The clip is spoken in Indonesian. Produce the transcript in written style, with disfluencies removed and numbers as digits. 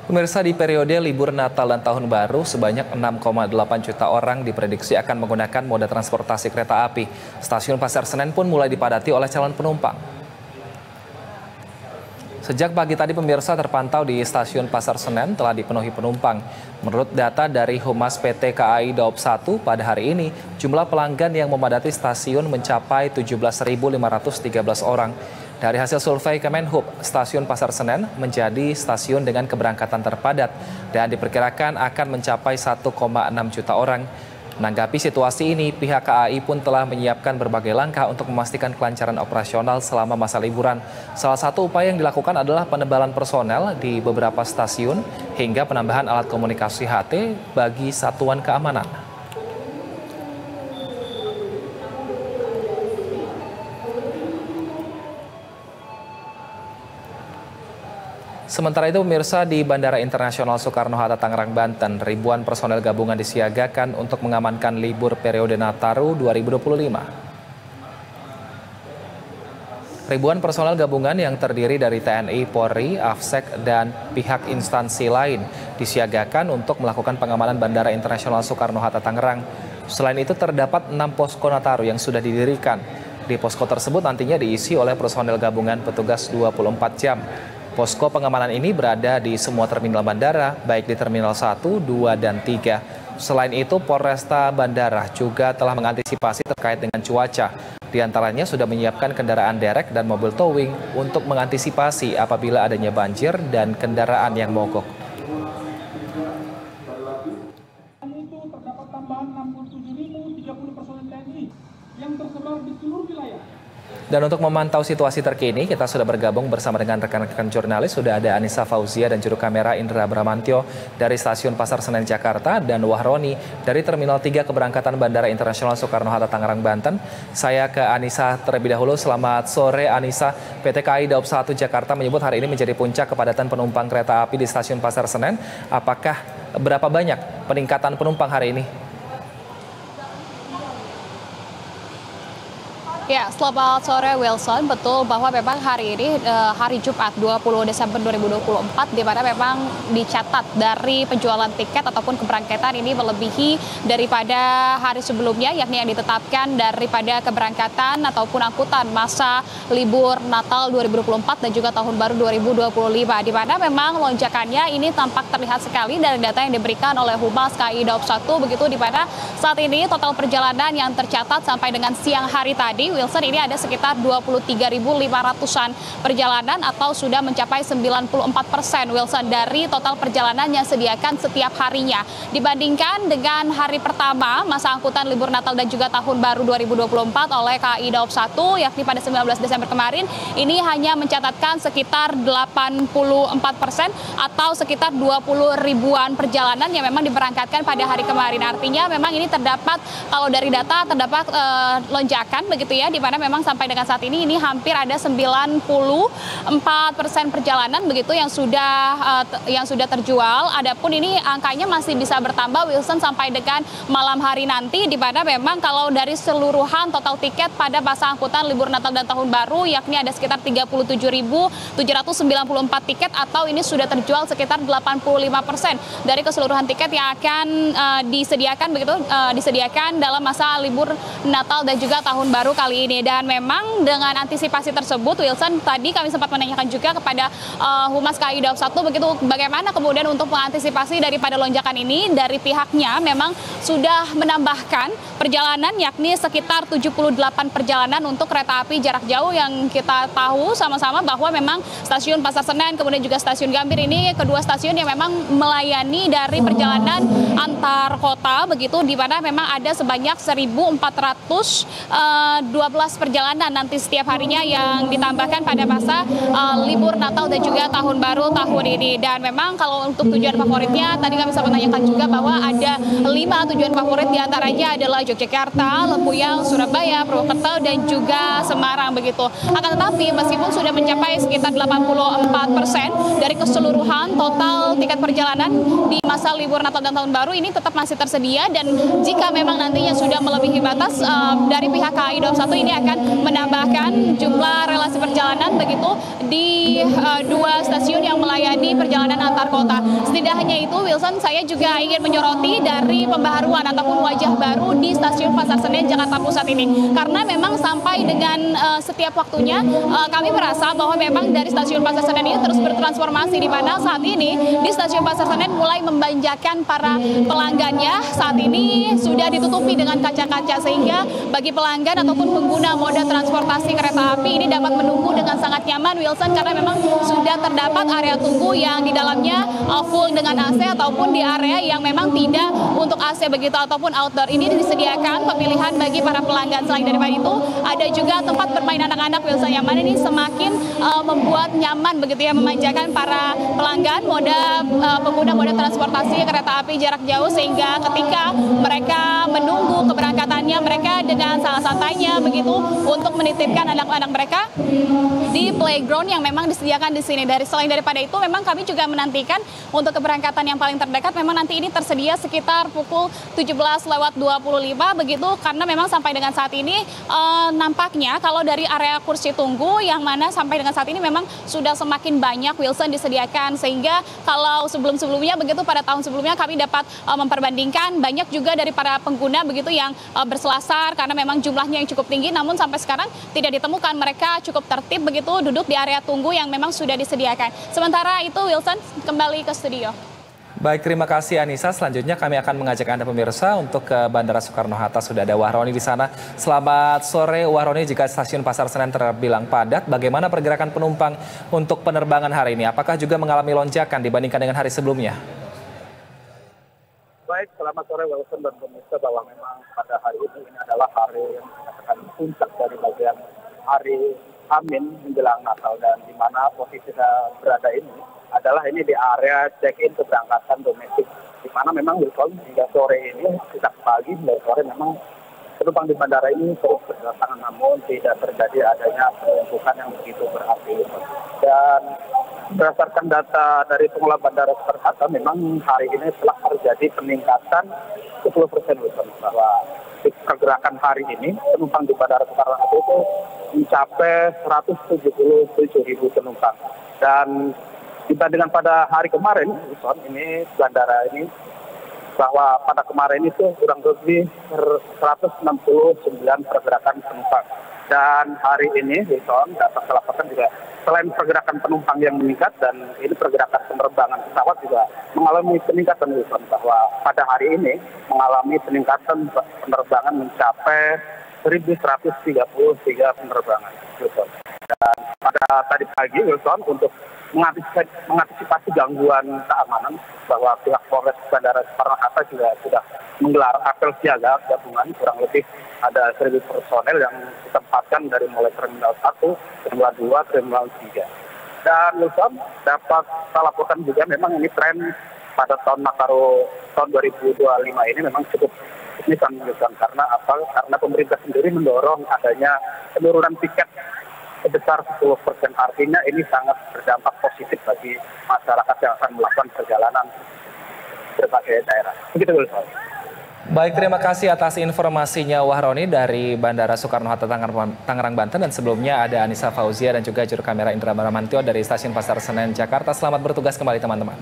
Pemirsa, di periode libur Natal dan Tahun Baru, sebanyak 6,8 juta orang diprediksi akan menggunakan moda transportasi kereta api. Stasiun Pasar Senen pun mulai dipadati oleh calon penumpang. Sejak pagi tadi, pemirsa, terpantau di stasiun Pasar Senen telah dipenuhi penumpang. Menurut data dari Humas PT KAI Daob 1, pada hari ini jumlah pelanggan yang memadati stasiun mencapai 17.513 orang. Dari hasil survei Kemenhub, stasiun Pasar Senen menjadi stasiun dengan keberangkatan terpadat dan diperkirakan akan mencapai 1,6 juta orang. Menanggapi situasi ini, pihak KAI pun telah menyiapkan berbagai langkah untuk memastikan kelancaran operasional selama masa liburan. Salah satu upaya yang dilakukan adalah penebalan personel di beberapa stasiun hingga penambahan alat komunikasi HT bagi satuan keamanan. Sementara itu, pemirsa, di Bandara Internasional Soekarno-Hatta Tangerang, Banten, ribuan personel gabungan disiagakan untuk mengamankan libur periode Nataru 2025. Ribuan personel gabungan yang terdiri dari TNI, Polri, AFSEK, dan pihak instansi lain disiagakan untuk melakukan pengamanan Bandara Internasional Soekarno-Hatta Tangerang. Selain itu, terdapat 6 posko Nataru yang sudah didirikan. Di posko tersebut nantinya diisi oleh personel gabungan petugas 24 jam. Posko pengamanan ini berada di semua terminal bandara, baik di Terminal 1, 2, dan 3. Selain itu, Polresta Bandara juga telah mengantisipasi terkait dengan cuaca. Di antaranya sudah menyiapkan kendaraan derek dan mobil towing untuk mengantisipasi apabila adanya banjir dan kendaraan yang mogok. Itu terdapat tambahan 67.030 personel TNI yang tersebar di seluruh wilayah. Dan untuk memantau situasi terkini, kita sudah bergabung bersama dengan rekan-rekan jurnalis. Sudah ada Anissa Fauzia dan juru kamera Indra Bramantyo dari Stasiun Pasar Senen, Jakarta, dan Wahroni dari Terminal 3 Keberangkatan Bandara Internasional Soekarno-Hatta Tangerang, Banten. Saya ke Anissa terlebih dahulu. Selamat sore, Anissa. PT KAI Daob 1 Jakarta menyebut hari ini menjadi puncak kepadatan penumpang kereta api di Stasiun Pasar Senen. Apakah berapa banyak peningkatan penumpang hari ini? Ya, selamat sore Wilson. Betul bahwa memang hari ini hari Jumat 20 Desember 2024 di mana memang dicatat dari penjualan tiket ataupun keberangkatan ini melebihi daripada hari sebelumnya, yakni yang ditetapkan daripada keberangkatan ataupun angkutan masa libur Natal 2024 dan juga Tahun Baru 2025, di mana memang lonjakannya ini tampak terlihat sekali dari data yang diberikan oleh Humas KAI Daob 1, begitu, di mana saat ini total perjalanan yang tercatat sampai dengan siang hari tadi, Wilson, ini ada sekitar 23.500-an perjalanan atau sudah mencapai 94%, Wilson, dari total perjalanan yang sediakan setiap harinya. Dibandingkan dengan hari pertama masa angkutan libur Natal dan juga Tahun Baru 2024 oleh KAI Daob 1, yakni pada 19 Desember kemarin, ini hanya mencatatkan sekitar 84% atau sekitar 20 ribuan perjalanan yang memang diberangkatkan pada hari kemarin. Artinya memang ini terdapat, kalau dari data terdapat lonjakan begitu ya, di mana memang sampai dengan saat ini hampir ada 94% perjalanan begitu yang sudah terjual. Adapun ini angkanya masih bisa bertambah, Wilson, sampai dengan malam hari nanti, di mana memang kalau dari seluruhan total tiket pada masa angkutan libur Natal dan Tahun Baru, yakni ada sekitar 37.794 tiket atau ini sudah terjual sekitar 85% dari keseluruhan tiket yang akan disediakan dalam masa libur Natal dan juga Tahun Baru kali ini. Dan memang dengan antisipasi tersebut, Wilson, tadi kami sempat menanyakan juga kepada Humas KAI Daob 1 begitu, bagaimana kemudian untuk mengantisipasi daripada lonjakan ini. Dari pihaknya memang sudah menambahkan perjalanan, yakni sekitar 78 perjalanan untuk kereta api jarak jauh, yang kita tahu sama-sama bahwa memang stasiun Pasar Senen kemudian juga stasiun Gambir ini kedua stasiun yang memang melayani dari perjalanan antar kota begitu, di mana memang ada sebanyak 1.412 perjalanan nanti setiap harinya yang ditambahkan pada masa libur Natal dan juga Tahun Baru tahun ini. Dan memang kalau untuk tujuan favoritnya, tadi kami sempat menanyakan juga bahwa ada 5 tujuan favorit, diantaranya adalah Yogyakarta, Lempuyang, Surabaya, Purwokerto, dan juga Semarang begitu. Akan tetapi meskipun sudah mencapai sekitar 84% dari keseluruhan total tiket perjalanan di masa libur Natal dan Tahun Baru, ini tetap masih tersedia, dan jika memang nantinya sudah melebihi batas, dari pihak KAI Daob 1 1 ini akan menambahkan jumlah relasi perjalanan begitu di 2 stasiun yang melayani perjalanan antar kota. Tidak hanya itu, Wilson, saya juga ingin menyoroti dari pembaharuan ataupun wajah baru di stasiun Pasar Senen Jakarta Pusat ini. Karena memang sampai dengan setiap waktunya kami merasa bahwa memang dari stasiun Pasar Senen ini terus bertransformasi, di mana saat ini di stasiun Pasar Senen mulai membanjakan para pelanggannya. Saat ini sudah ditutupi dengan kaca-kaca sehingga bagi pelanggan ataupun pengguna moda transportasi kereta api ini dapat menunggu dengan sangat nyaman, Wilson, karena memang sudah terdapat area tunggu yang di dalamnya full dengan AC ataupun di area yang memang tidak untuk AC begitu ataupun outdoor. Ini disediakan pemilihan bagi para pelanggan. Selain daripada itu, ada juga tempat bermain anak-anak, Wilson, yang mana ini semakin membuat nyaman begitu ya, memanjakan para pelanggan pengguna moda transportasi kereta api jarak jauh, sehingga ketika mereka menunggu keberangkatannya, mereka dengan sangat santainya begitu untuk menitipkan anak-anak mereka di playground yang memang disediakan di sini. Selain daripada itu, memang kami juga menantikan untuk keberangkatan yang paling terdekat memang nanti ini tersedia sekitar pukul 17:25 begitu, karena memang sampai dengan saat ini nampaknya kalau dari area kursi tunggu yang mana sampai dengan saat ini memang sudah semakin banyak, Wilson, disediakan, sehingga kalau sebelum-sebelumnya begitu pada tahun sebelumnya kami dapat memperbandingkan banyak juga dari para pengguna begitu yang berselasar karena memang jumlahnya yang cukup tinggi, namun sampai sekarang tidak ditemukan. Mereka cukup tertib begitu duduk di area tunggu yang memang sudah disediakan. Sementara itu, Wilson, kembali ke studio. Baik, terima kasih Anissa. Selanjutnya kami akan mengajak Anda pemirsa untuk ke Bandara Soekarno-Hatta. Sudah ada Wahroni di sana. Selamat sore Wahroni, jika stasiun Pasar Senen terbilang padat, bagaimana pergerakan penumpang untuk penerbangan hari ini? Apakah juga mengalami lonjakan dibandingkan dengan hari sebelumnya? Baik, selamat sore Wilson dan pemirsa, bahwa memang pada hari ini adalah hari yang dikatakan puncak dari bagian hari Amin menjelang Natal, dan di mana posisi kita berada ini adalah ini di area check-in keberangkatan domestik, di mana memang Wilson hingga sore ini, sejak pagi hingga sore memang penumpang di bandara ini terus berdatangan, namun tidak terjadi adanya penumpukan yang begitu berarti. Dan berdasarkan data dari pengelola Bandara Soekarno-Hatta, memang hari ini telah terjadi peningkatan 10% Wilson, bahwa di pergerakan hari ini penumpang di Bandara Soekarno-Hatta itu mencapai 177.000 penumpang. Dan dibandingkan pada hari kemarin, Wilson, ini bandara ini, bahwa pada kemarin itu kurang lebih 169 pergerakan penumpang. Dan hari ini, Wilson, dapat melaporkan juga selain pergerakan penumpang yang meningkat, dan ini pergerakan penerbangan pesawat juga mengalami peningkatan, Wilson, bahwa pada hari ini mengalami peningkatan penerbangan mencapai 1.133 penerbangan, Wilson. Dan pada tadi pagi, Wilson, untuk mengantisipasi gangguan keamanan, bahwa pihak Polres Bandara Soekarno-Hatta juga sudah menggelar apel siaga gabungan, kurang lebih ada 1.000 personel yang ditempatkan dari mulai Terminal 1, Terminal 2, Terminal 3. Dan Wilson, dapat saya laporkan juga memang ini tren pada tahun Nataru tahun 2025 ini memang cukup signifikan, Wilson. Karena apa? Karena pemerintah sendiri mendorong adanya penurunan tiket sebesar 10%. Artinya ini sangat berdampak positif bagi masyarakat yang akan melakukan perjalanan berbagai daerah. Begitu, Wilson. Baik, terima kasih atas informasinya Wahroni dari Bandara Soekarno-Hatta Tangerang, Banten. Dan sebelumnya ada Anissa Fauzia dan juga juru kamera Indra Bramantio dari Stasiun Pasar Senen Jakarta. Selamat bertugas kembali teman-teman.